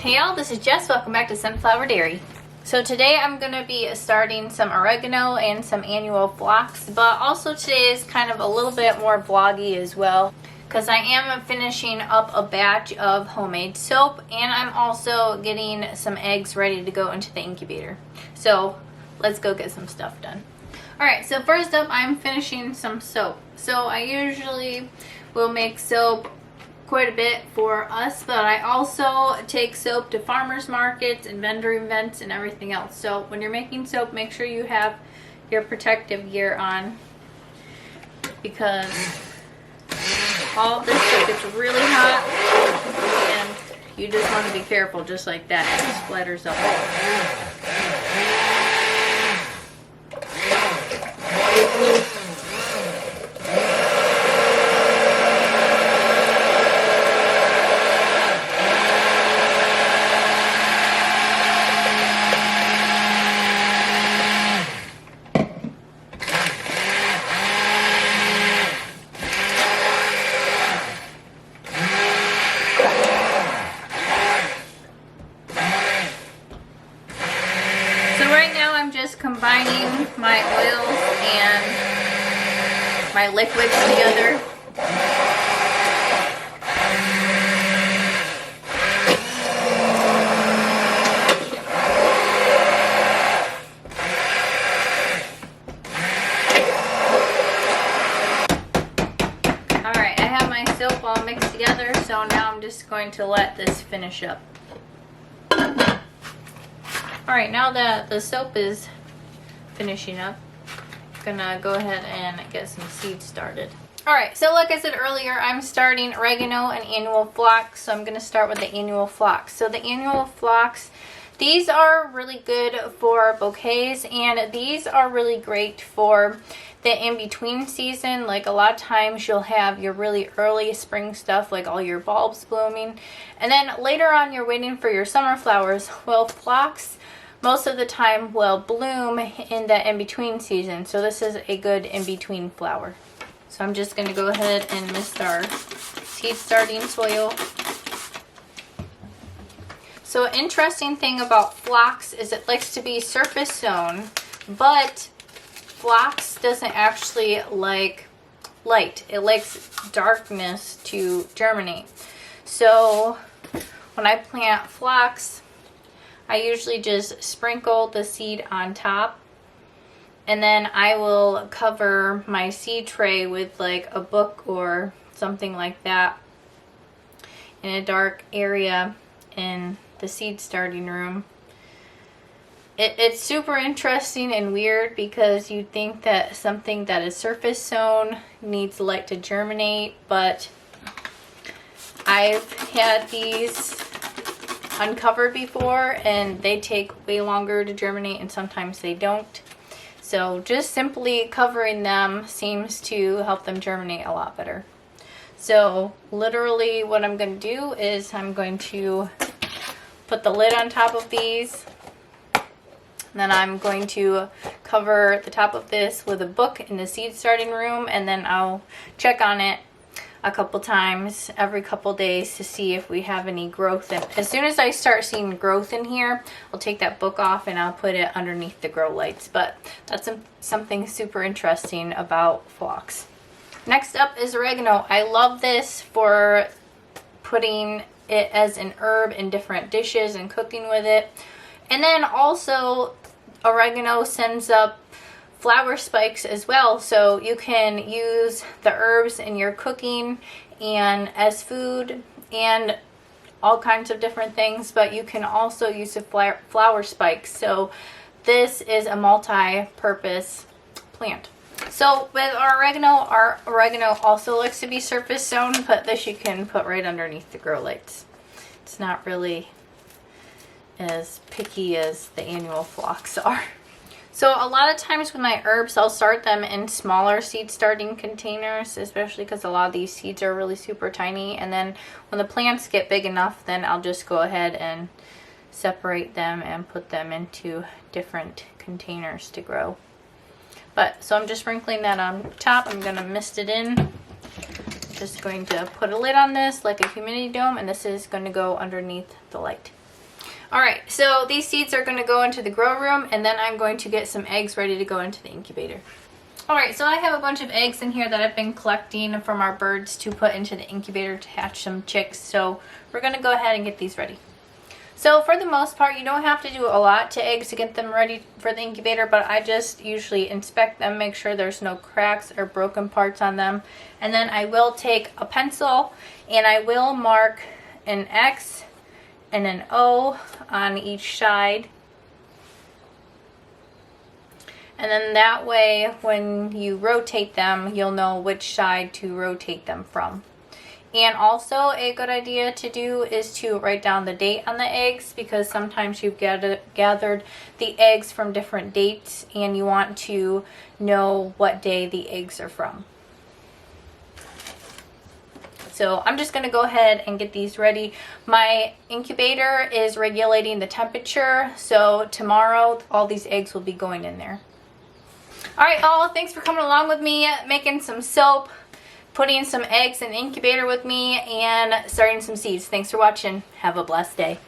Hey y'all, this is Jess. Welcome back to Sunflower Dairy. So today I'm going to be starting some oregano and some annual phlox, but also today is kind of a little bit more vloggy as well because I am finishing up a batch of homemade soap and I'm also getting some eggs ready to go into the incubator. So let's go get some stuff done. Alright, so first up I'm finishing some soap. So I usually will make soap quite a bit for us, but I also take soap to farmers markets and vendor events and everything else. So when you're making soap, make sure you have your protective gear on because all of this stuff gets really hot and you just want to be careful just like that. It just splatters up. Combining my oils and my liquids together. Alright, I have my soap all mixed together, so now I'm just going to let this finish up. Alright, now that the soap is finishing up, I'm gonna go ahead and get some seeds started. Alright, so like I said earlier, I'm starting oregano and annual phlox, so I'm gonna start with the annual phlox. So the annual phlox, these are really good for bouquets, and these are really great for the in-between season. Like a lot of times you'll have your really early spring stuff, like all your bulbs blooming, and then later on you're waiting for your summer flowers. Well, phlox most of the time will bloom in the in-between season, so this is a good in-between flower. So I'm just going to go ahead and mist our seed starting soil. So an interesting thing about phlox is it likes to be surface sown, but phlox doesn't actually like light. It likes darkness to germinate. So when I plant phlox, I usually just sprinkle the seed on top, and then I will cover my seed tray with like a book or something like that in a dark area in the seed starting room. It's super interesting and weird because you'd think that something that is surface sown needs light to germinate, but I've had these uncovered before and they take way longer to germinate and sometimes they don't. So just simply covering them seems to help them germinate a lot better. So literally what I'm going to do is I'm going to put the lid on top of these. Then I'm going to cover the top of this with a book in the seed starting room, and then I'll check on it a couple times every couple days to see if we have any growth. And as soon as I start seeing growth in here, I'll take that book off and I'll put it underneath the grow lights. But that's something super interesting about phlox. Next up is oregano. I love this for putting it as an herb in different dishes and cooking with it. And then also oregano sends up flower spikes as well, so you can use the herbs in your cooking and as food and all kinds of different things, but you can also use the flower spikes. So this is a multi-purpose plant. So with our oregano also likes to be surface sown, but this you can put right underneath the grow lights. It's not really as picky as the annual phlox are. So a lot of times with my herbs, I'll start them in smaller seed starting containers, especially because a lot of these seeds are really super tiny. And then when the plants get big enough, then I'll just go ahead and separate them and put them into different containers to grow. So I'm just sprinkling that on top. I'm going to mist it in. Just going to put a lid on this like a humidity dome, and this is going to go underneath the light. Alright, so these seeds are going to go into the grow room, and then I'm going to get some eggs ready to go into the incubator. Alright, so I have a bunch of eggs in here that I've been collecting from our birds to put into the incubator to hatch some chicks. So we're going to go ahead and get these ready. So for the most part, you don't have to do a lot to eggs to get them ready for the incubator, but I just usually inspect them, make sure there's no cracks or broken parts on them. And then I will take a pencil and I will mark an X and an O on each side. And then that way, when you rotate them, you'll know which side to rotate them from. And also a good idea to do is to write down the date on the eggs, because sometimes you've gathered the eggs from different dates and you want to know what day the eggs are from. So I'm just going to go ahead and get these ready. My incubator is regulating the temperature, so tomorrow all these eggs will be going in there. Alright y'all, thanks for coming along with me, making some soap, putting some eggs in the incubator with me, and starting some seeds. Thanks for watching. Have a blessed day.